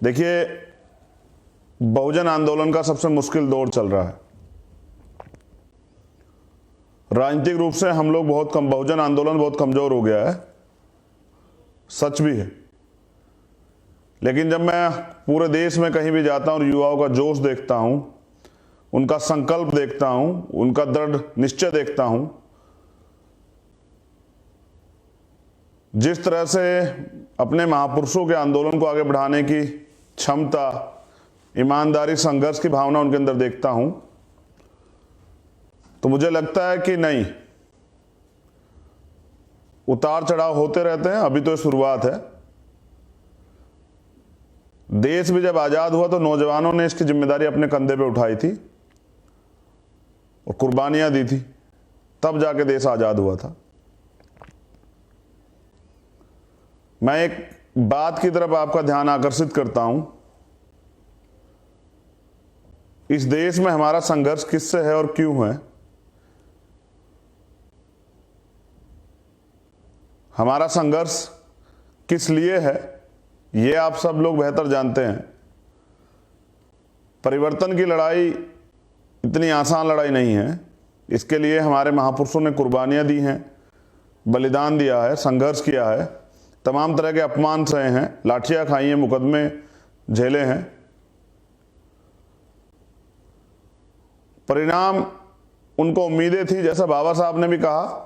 देखिए, बहुजन आंदोलन का सबसे मुश्किल दौर चल रहा है। राजनीतिक रूप से हम लोग बहुत कम, बहुजन आंदोलन बहुत कमजोर हो गया है, सच भी है। लेकिन जब मैं पूरे देश में कहीं भी जाता हूं और युवाओं का जोश देखता हूं, उनका संकल्प देखता हूं, उनका दृढ़ निश्चय देखता हूं, जिस तरह से अपने महापुरुषों के आंदोलन को आगे बढ़ाने की क्षमता, ईमानदारी, संघर्ष की भावना उनके अंदर देखता हूं, तो मुझे लगता है कि नहीं, उतार चढ़ाव होते रहते हैं। अभी तो शुरुआत है। देश भी जब आजाद हुआ तो नौजवानों ने इसकी जिम्मेदारी अपने कंधे पे उठाई थी और कुर्बानियां दी थी, तब जाके देश आजाद हुआ था। मैं एक बात की तरफ आपका ध्यान आकर्षित करता हूं। इस देश में हमारा संघर्ष किससे है और क्यों है? हमारा संघर्ष किस लिए है, ये आप सब लोग बेहतर जानते हैं। परिवर्तन की लड़ाई इतनी आसान लड़ाई नहीं है। इसके लिए हमारे महापुरुषों ने कुर्बानियां दी हैं, बलिदान दिया है, संघर्ष किया है, तमाम तरह के अपमान सहे हैं, लाठियां खाई हैं, मुकदमे झेले हैं। परिणाम उनको उम्मीदें थी, जैसा बाबा साहब ने भी कहा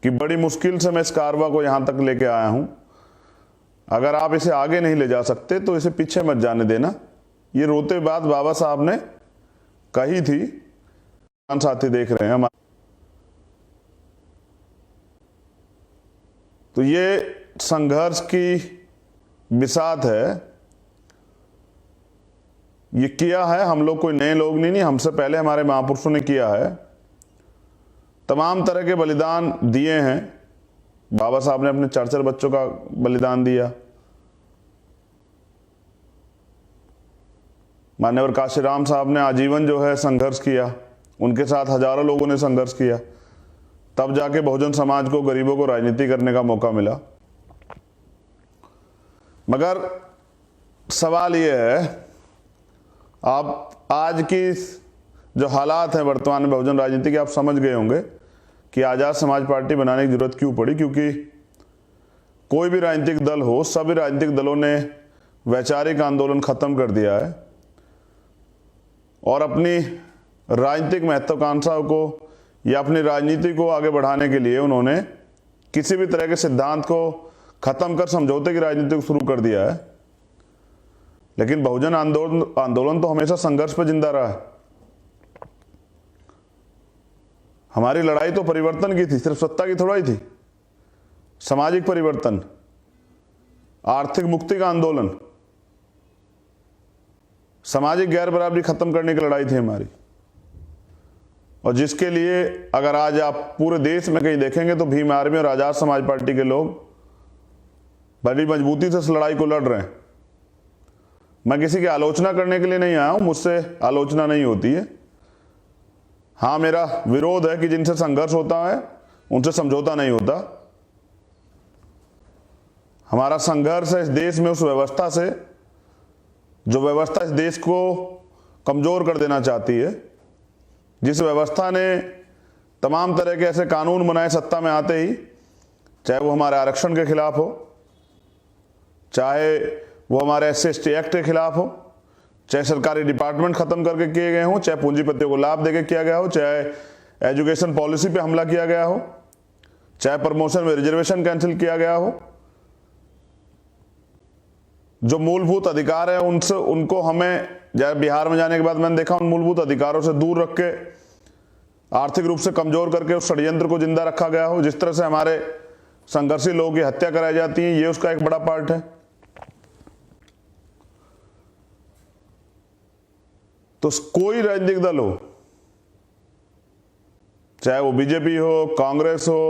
कि बड़ी मुश्किल से मैं इस कारवा को यहां तक लेके आया हूं। अगर आप इसे आगे नहीं ले जा सकते तो इसे पीछे मत जाने देना। ये रोते बात बाबा साहब ने कही थी। साथी देख रहे हैं हमारे, तो ये संघर्ष की बिसात है। ये किया है, हम लोग कोई नए लोग नहीं, हमसे पहले हमारे महापुरुषों ने किया है। तमाम तरह के बलिदान दिए हैं। बाबा साहब ने अपने 4 बच्चों का बलिदान दिया। मान्यवर काशीराम साहब ने आजीवन जो है संघर्ष किया। उनके साथ हजारों लोगों ने संघर्ष किया, तब जाके बहुजन समाज को, गरीबों को राजनीति करने का मौका मिला। मगर सवाल यह है, आप आज की जो हालात हैं वर्तमान में बहुजन राजनीति के, आप समझ गए होंगे कि आजाद समाज पार्टी बनाने की जरूरत क्यों पड़ी। क्योंकि कोई भी राजनीतिक दल हो, सभी राजनीतिक दलों ने वैचारिक आंदोलन खत्म कर दिया है और अपनी राजनीतिक महत्वाकांक्षाओं को या अपनी राजनीति को आगे बढ़ाने के लिए उन्होंने किसी भी तरह के सिद्धांत को खत्म कर समझौते की राजनीति को शुरू कर दिया है। लेकिन बहुजन आंदोलन तो हमेशा संघर्ष पर जिंदा रहा है। हमारी लड़ाई तो परिवर्तन की थी, सिर्फ सत्ता की थोड़ा ही थी। सामाजिक परिवर्तन, आर्थिक मुक्ति का आंदोलन, सामाजिक गैर बराबरी खत्म करने की लड़ाई थी हमारी। और जिसके लिए अगर आज आप पूरे देश में कहीं देखेंगे तो भीम आर्मी और आजाद समाज पार्टी के लोग बड़ी मजबूती से इस लड़ाई को लड़ रहे हैं। मैं किसी की आलोचना करने के लिए नहीं आया हूं, मुझसे आलोचना नहीं होती है। हाँ, मेरा विरोध है कि जिनसे संघर्ष होता है उनसे समझौता नहीं होता। हमारा संघर्ष है इस देश में उस व्यवस्था से जो व्यवस्था इस देश को कमजोर कर देना चाहती है, जिस व्यवस्था ने तमाम तरह के ऐसे कानून बनाए सत्ता में आते ही, चाहे वो हमारे आरक्षण के खिलाफ हो, चाहे वो हमारे SC/ST एक्ट के खिलाफ हो, चाहे सरकारी डिपार्टमेंट खत्म करके किए गए हों, चाहे पूंजीपतियों को लाभ देके किया गया हो, चाहे एजुकेशन पॉलिसी पे हमला किया गया हो, चाहे प्रमोशन में रिजर्वेशन कैंसिल किया गया हो। जो मूलभूत अधिकार है उनसे, उनको हमें बिहार में जाने के बाद मैंने देखा उन मूलभूत अधिकारों से दूर रख के आर्थिक रूप से कमजोर करके उस षड्यंत्र को जिंदा रखा गया हो। जिस तरह से हमारे संघर्षी लोगों की हत्या कराई जाती है, ये उसका एक बड़ा पार्ट है। तो कोई राजनीतिक दल हो, चाहे वो बीजेपी हो, कांग्रेस हो,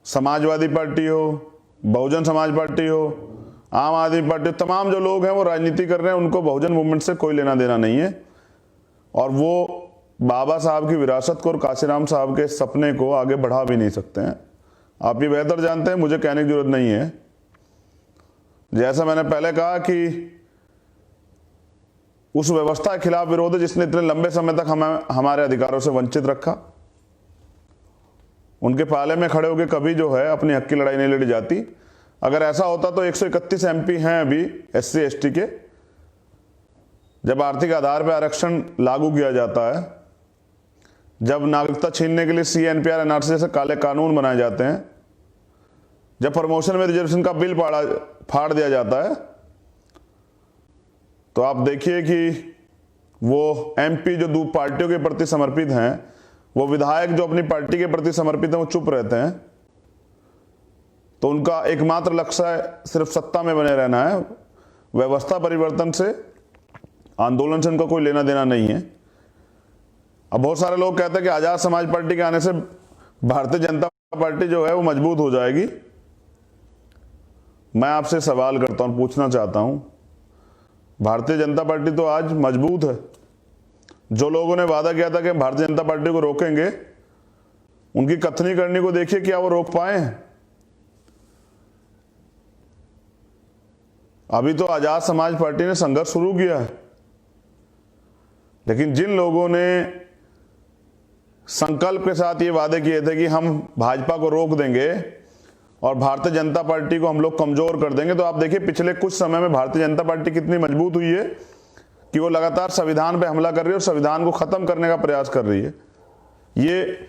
समाजवादी पार्टी हो, बहुजन समाज पार्टी हो, आम आदमी पार्टी, तमाम जो लोग हैं वो राजनीति कर रहे हैं, उनको बहुजन मूवमेंट से कोई लेना देना नहीं है। और वो बाबा साहब की विरासत को और काशीराम साहब के सपने को आगे बढ़ा भी नहीं सकते हैं। आप ये बेहतर जानते हैं, मुझे कहने की जरूरत नहीं है। जैसा मैंने पहले कहा कि उस व्यवस्था के खिलाफ विरोध है जिसने इतने लंबे समय तक हमें हमारे अधिकारों से वंचित रखा। उनके पाले में खड़े होकर कभी जो है अपनी हक की लड़ाई नहीं लड़ी जाती। अगर ऐसा होता तो 131 एमपी हैं अभी एससी एसटी के। जब आर्थिक आधार पर आरक्षण लागू किया जाता है, जब नागरिकता छीनने के लिए सीएनपीआर एनआरसी जैसे काले कानून बनाए जाते हैं, जब प्रमोशन में रिजर्वेशन का बिल फाड़ दिया जाता है, तो आप देखिए कि वो एमपी जो दो पार्टियों के प्रति समर्पित हैं, वो विधायक जो अपनी पार्टी के प्रति समर्पित हैं, वो चुप रहते हैं। तो उनका एकमात्र लक्ष्य सिर्फ सत्ता में बने रहना है। व्यवस्था परिवर्तन से, आंदोलन से उनका कोई लेना देना नहीं है। अब बहुत सारे लोग कहते हैं कि आजाद समाज पार्टी के आने से भारतीय जनता पार्टी जो है वो मजबूत हो जाएगी। मैं आपसे सवाल करता हूं, पूछना चाहता हूं, भारतीय जनता पार्टी तो आज मजबूत है। जो लोगों ने वादा किया था कि भारतीय जनता पार्टी को रोकेंगे, उनकी कथनी करनी को देखिए, क्या वो रोक पाए हैं? अभी तो आजाद समाज पार्टी ने संघर्ष शुरू किया है, लेकिन जिन लोगों ने संकल्प के साथ ये वादे किए थे कि हम भाजपा को रोक देंगे और भारतीय जनता पार्टी को हम लोग कमजोर कर देंगे, तो आप देखिए पिछले कुछ समय में भारतीय जनता पार्टी कितनी मजबूत हुई है कि वो लगातार संविधान पे हमला कर रही है और संविधान को खत्म करने का प्रयास कर रही है। ये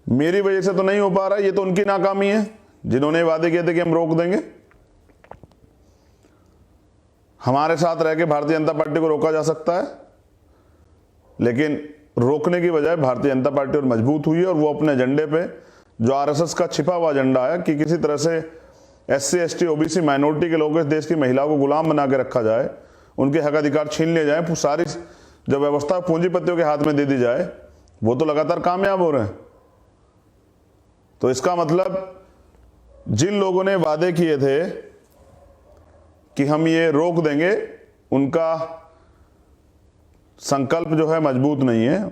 मेरी वजह से तो नहीं हो पा रहा, ये तो उनकी नाकामी है जिन्होंने वादे किए थे कि हम रोक देंगे। हमारे साथ रह के भारतीय जनता पार्टी को रोका जा सकता है, लेकिन रोकने की बजाय भारतीय जनता पार्टी और मजबूत हुई है और वो अपने एजेंडे पे, जो आरएसएस का छिपा हुआ एजेंडा है कि किसी तरह से एससी एसटी ओबीसी माइनॉरिटी के लोगों, इस देश की महिलाओं को गुलाम बना के रखा जाए, उनके हक अधिकार छीन लिए जाए, सारी जो व्यवस्था पूंजीपतियों के हाथ में दे दी जाए, वो तो लगातार कामयाब हो रहे हैं। तो इसका मतलब जिन लोगों ने वादे किए थे कि हम ये रोक देंगे, उनका संकल्प जो है मजबूत नहीं है।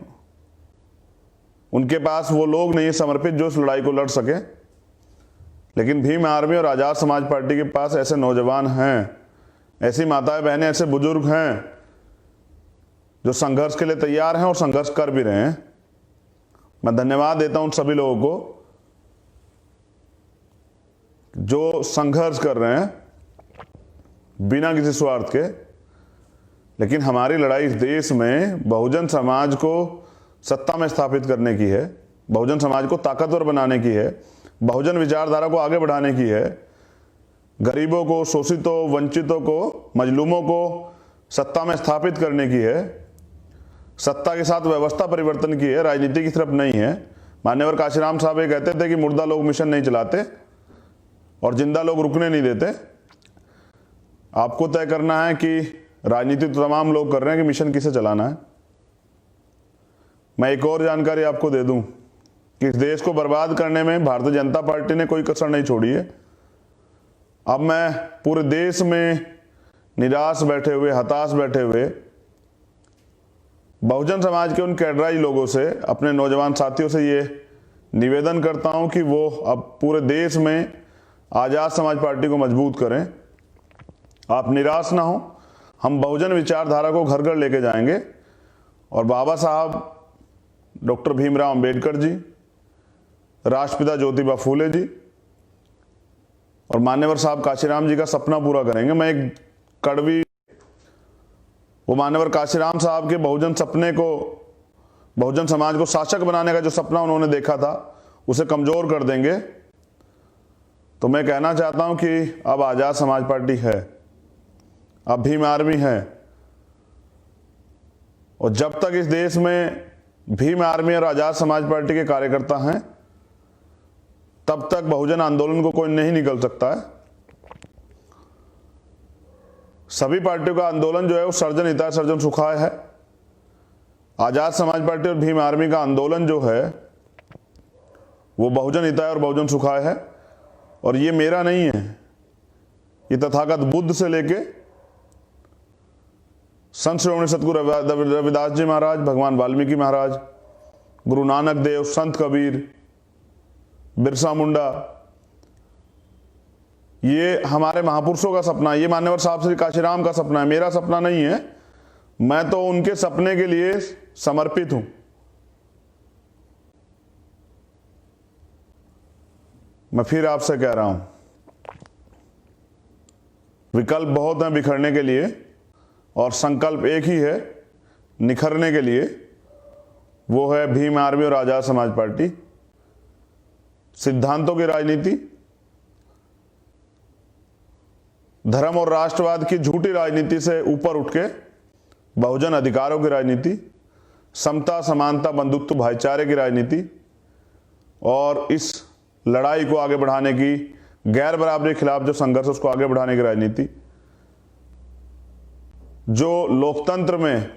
उनके पास वो लोग नहीं समर्पित जो इस लड़ाई को लड़ सके। लेकिन भीम आर्मी और आजाद समाज पार्टी के पास ऐसे नौजवान हैं, ऐसी माताएं बहनें, ऐसे बुजुर्ग हैं जो संघर्ष के लिए तैयार हैं और संघर्ष कर भी रहे हैं। मैं धन्यवाद देता हूं सभी लोगों को जो संघर्ष कर रहे हैं बिना किसी स्वार्थ के। लेकिन हमारी लड़ाई इस देश में बहुजन समाज को सत्ता में स्थापित करने की है, बहुजन समाज को ताकतवर बनाने की है, बहुजन विचारधारा को आगे बढ़ाने की है, गरीबों को, शोषितों, वंचितों को, मजलूमों को सत्ता में स्थापित करने की है, सत्ता के साथ व्यवस्था परिवर्तन की है, राजनीति की तरफ नहीं है। मान्यवर काशीराम साहब ये कहते थे कि मुर्दा लोग मिशन नहीं चलाते और जिंदा लोग रुकने नहीं देते। आपको तय करना है कि राजनीति तो तमाम लोग कर रहे हैं कि मिशन किसे चलाना है। मैं एक और जानकारी आपको दे दूं कि इस देश को बर्बाद करने में भारतीय जनता पार्टी ने कोई कसर नहीं छोड़ी है। अब मैं पूरे देश में निराश बैठे हुए, हताश बैठे हुए बहुजन समाज के उन कैडराई लोगों से, अपने नौजवान साथियों से ये निवेदन करता हूं कि वो अब पूरे देश में आजाद समाज पार्टी को मजबूत करें। आप निराश ना हो, हम बहुजन विचारधारा को घर घर लेके जाएंगे और बाबा साहब डॉक्टर भीमराव अंबेडकर जी, राष्ट्रपिता ज्योतिबा फूले जी और मान्यवर साहब काशीराम जी का सपना पूरा करेंगे। मैं एक कड़वी, वो मान्यवर काशीराम साहब के बहुजन सपने को, बहुजन समाज को शासक बनाने का जो सपना उन्होंने देखा था, उसे कमजोर कर देंगे। तो मैं कहना चाहता हूं कि अब आजाद समाज पार्टी है, अब भीम आर्मी है, और जब तक इस देश में भीम आर्मी और आजाद समाज पार्टी के कार्यकर्ता हैं, तब तक बहुजन आंदोलन को कोई नहीं निकल सकता है। सभी पार्टियों का आंदोलन जो है वो सर्जन हिताय सर्जन सुखाय है। आजाद समाज पार्टी और भीम आर्मी का आंदोलन जो है वो बहुजन हिताय और बहुजन सुखाय है। और ये मेरा नहीं है, ये तथागत बुद्ध से लेके संत श्रोमणी सतगुरु रविदास जी महाराज, भगवान वाल्मीकि महाराज, गुरु नानक देव, संत कबीर, बिरसा मुंडा, ये हमारे महापुरुषों का सपना है, ये मान्यवर साहब श्री काशीराम का सपना है, मेरा सपना नहीं है। मैं तो उनके सपने के लिए समर्पित हूं। मैं फिर आपसे कह रहा हूं, विकल्प बहुत हैं बिखरने के लिए और संकल्प एक ही है निखरने के लिए, वो है भीम आर्मी और आजाद समाज पार्टी। सिद्धांतों की राजनीति, धर्म और राष्ट्रवाद की झूठी राजनीति से ऊपर उठ के बहुजन अधिकारों की राजनीति, समता समानता बंधुत्व भाईचारे की राजनीति और इस लड़ाई को आगे बढ़ाने की, गैर बराबरी के खिलाफ जो संघर्ष उसको आगे बढ़ाने की राजनीति, जो लोकतंत्र में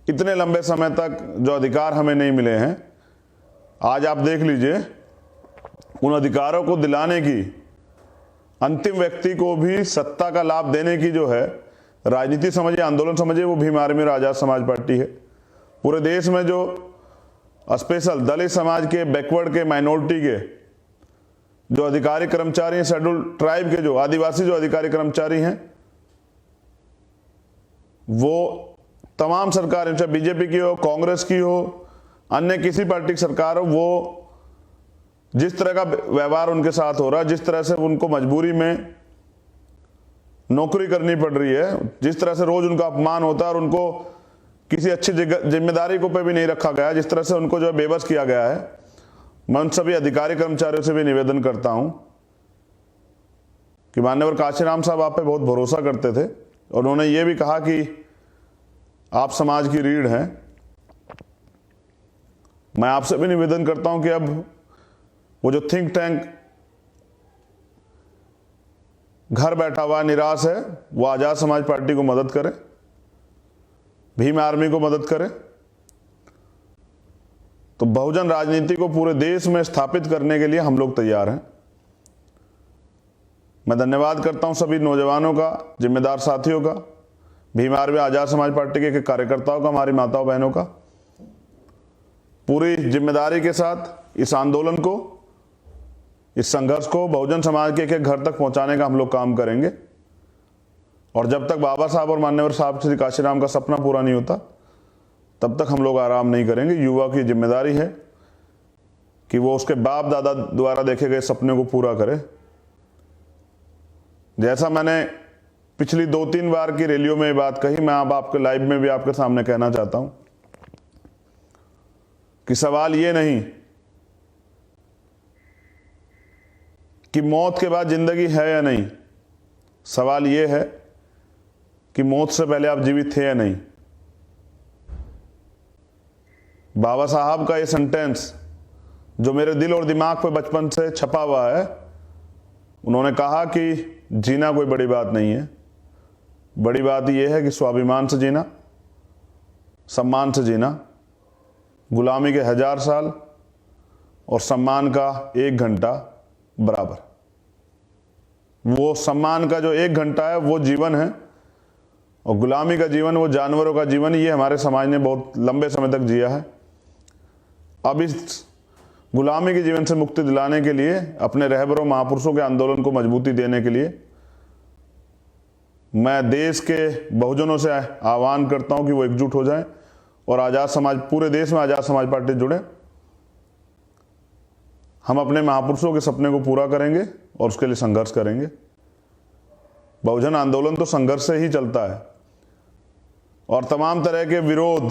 इतने लंबे समय तक जो अधिकार हमें नहीं मिले हैं, आज आप देख लीजिए उन अधिकारों को दिलाने की, अंतिम व्यक्ति को भी सत्ता का लाभ देने की जो है राजनीति समझिए, आंदोलन समझिए, वो भीम आर्मी और आजाद समाज पार्टी है। पूरे देश में जो स्पेशल दलित समाज के, बैकवर्ड के, माइनॉरिटी के जो अधिकारी कर्मचारी हैं, शेड्यूल ट्राइब के जो आदिवासी जो अधिकारी कर्मचारी हैं, वो तमाम सरकारें, चाहे बीजेपी की हो, कांग्रेस की हो, अन्य किसी पार्टी की सरकार हो, वो जिस तरह का व्यवहार उनके साथ हो रहा है, जिस तरह से उनको मजबूरी में नौकरी करनी पड़ रही है, जिस तरह से रोज उनका अपमान होता है और उनको किसी अच्छी जिम्मेदारी को पे भी नहीं रखा गया, जिस तरह से उनको जो है बेबस किया गया है, मैं उन सभी अधिकारी कर्मचारियों से भी निवेदन करता हूं कि मान्यवर काशीराम साहब आप पे बहुत भरोसा करते थे और उन्होंने ये भी कहा कि आप समाज की रीढ़ हैं। मैं आपसे भी निवेदन करता हूं कि अब वो जो थिंक टैंक घर बैठा हुआ निराश है, वो आजाद समाज पार्टी को मदद करे, भीम आर्मी को मदद करे, तो बहुजन राजनीति को पूरे देश में स्थापित करने के लिए हम लोग तैयार हैं। मैं धन्यवाद करता हूं सभी नौजवानों का, जिम्मेदार साथियों का, भीम आर्मी आजाद समाज पार्टी के कार्यकर्ताओं का, हमारी माताओं बहनों का। पूरी जिम्मेदारी के साथ इस आंदोलन को, इस संघर्ष को बहुजन समाज के एक एक घर तक पहुंचाने का हम लोग काम करेंगे। और जब तक बाबा साहब और मान्यवर साहब श्री काशीराम का सपना पूरा नहीं होता, तब तक हम लोग आराम नहीं करेंगे। युवा की जिम्मेदारी है कि वो उसके बाप दादा द्वारा देखे गए सपने को पूरा करे। जैसा मैंने पिछली 2-3 बार की रैलियों में ये बात कही, मैं अब आपके लाइव में भी आपके सामने कहना चाहता हूं कि सवाल ये नहीं कि मौत के बाद जिंदगी है या नहीं, सवाल ये है कि मौत से पहले आप जीवित थे या नहीं। बाबा साहब का ये सेंटेंस जो मेरे दिल और दिमाग पे बचपन से छपा हुआ है, उन्होंने कहा कि जीना कोई बड़ी बात नहीं है, बड़ी बात यह है कि स्वाभिमान से जीना, सम्मान से जीना, गुलामी के 1000 साल और सम्मान का 1 घंटा बराबर। वो सम्मान का जो 1 घंटा है वो जीवन है और गुलामी का जीवन वो जानवरों का जीवन। ये हमारे समाज ने बहुत लंबे समय तक जिया है। अब इस गुलामी के जीवन से मुक्ति दिलाने के लिए, अपने रहबरों महापुरुषों के आंदोलन को मजबूती देने के लिए मैं देश के बहुजनों से आह्वान करता हूं कि वो एकजुट हो जाएं और आजाद समाज, पूरे देश में आजाद समाज पार्टी जुड़े। हम अपने महापुरुषों के सपने को पूरा करेंगे और उसके लिए संघर्ष करेंगे। बहुजन आंदोलन तो संघर्ष से ही चलता है और तमाम तरह के विरोध,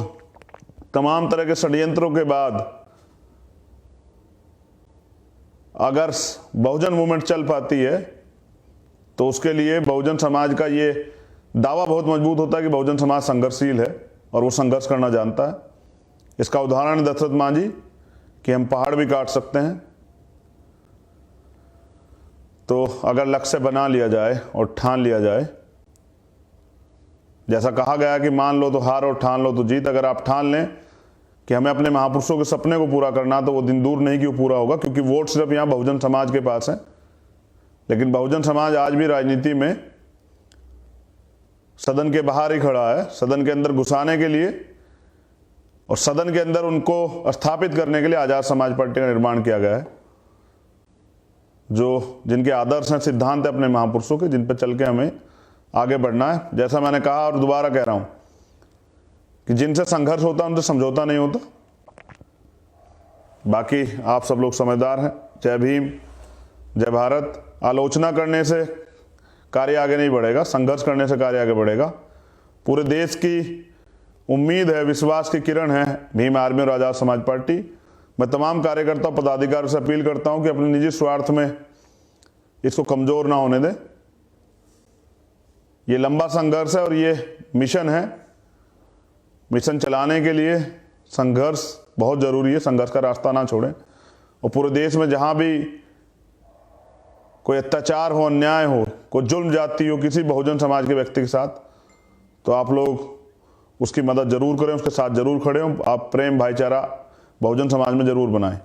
तमाम तरह के षड्यंत्रों के बाद अगर बहुजन मूवमेंट चल पाती है तो उसके लिए बहुजन समाज का ये दावा बहुत मजबूत होता है कि बहुजन समाज संघर्षशील है और वो संघर्ष करना जानता है। इसका उदाहरण है दशरथ मांझी कि हम पहाड़ भी काट सकते हैं। तो अगर लक्ष्य बना लिया जाए और ठान लिया जाए, जैसा कहा गया कि मान लो तो हार और ठान लो तो जीत, अगर आप ठान लें कि हमें अपने महापुरुषों के सपने को पूरा करना, तो वो दिन दूर नहीं कि वो पूरा होगा, क्योंकि वोट सिर्फ यहाँ बहुजन समाज के पास है। लेकिन बहुजन समाज आज भी राजनीति में सदन के बाहर ही खड़ा है, सदन के अंदर घुसाने के लिए और सदन के अंदर उनको स्थापित करने के लिए आजाद समाज पार्टी का निर्माण किया गया है। जिनके आदर्श हैं, सिद्धांत है अपने महापुरुषों के, जिन पर चल के हमें आगे बढ़ना है। जैसा मैंने कहा और दोबारा कह रहा हूं कि जिनसे संघर्ष होता है उनसे समझौता नहीं होता। बाकी आप सब लोग समझदार हैं। जय भीम, जय भारत। आलोचना करने से कार्य आगे नहीं बढ़ेगा, संघर्ष करने से कार्य आगे बढ़ेगा। पूरे देश की उम्मीद है, विश्वास की किरण है भीम आर्मी और आजाद समाज पार्टी। मैं तमाम कार्यकर्ताओं, पदाधिकारियों से अपील करता हूं कि अपने निजी स्वार्थ में इसको कमजोर ना होने दें। ये लंबा संघर्ष है और ये मिशन है। मिशन चलाने के लिए संघर्ष बहुत जरूरी है। संघर्ष का रास्ता ना छोड़ें। और पूरे देश में जहां भी कोई अत्याचार हो, अन्याय हो, कोई जुल्म जाती हो किसी बहुजन समाज के व्यक्ति के साथ, तो आप लोग उसकी मदद जरूर करें, उसके साथ जरूर खड़े हों। आप प्रेम, भाईचारा बहुजन समाज में जरूर बनाएं।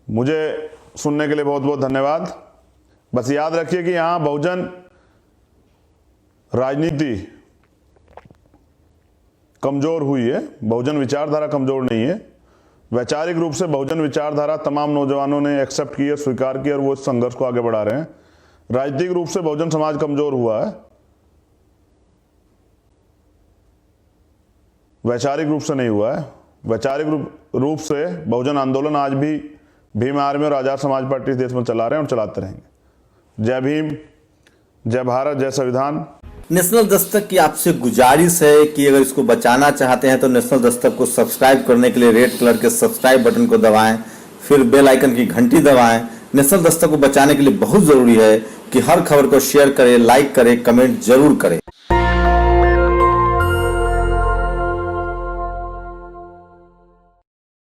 मुझे सुनने के लिए बहुत बहुत धन्यवाद। बस याद रखिए कि यहां बहुजन राजनीति कमजोर हुई है, बहुजन विचारधारा कमजोर नहीं है। वैचारिक रूप से बहुजन विचारधारा तमाम नौजवानों ने एक्सेप्ट की है, स्वीकार की, और वो इस संघर्ष को आगे बढ़ा रहे हैं। राजनीतिक रूप से बहुजन समाज कमजोर हुआ है, वैचारिक रूप से नहीं हुआ है। वैचारिक रूप से बहुजन आंदोलन आज भी भीम आर्मी और आजाद समाज पार्टी देश में चला रहे हैं और चलाते रहेंगे। जय भीम, जय भारत, जय संविधान। नेशनल दस्तक की आपसे गुजारिश है कि अगर इसको बचाना चाहते हैं तो नेशनल दस्तक को सब्सक्राइब करने के लिए रेड कलर के सब्सक्राइब बटन को दबाएं, फिर बेल आइकन की घंटी दबाएं। नेशनल दस्तक को बचाने के लिए बहुत जरूरी है कि हर खबर को शेयर करें, लाइक करें, कमेंट जरूर करें।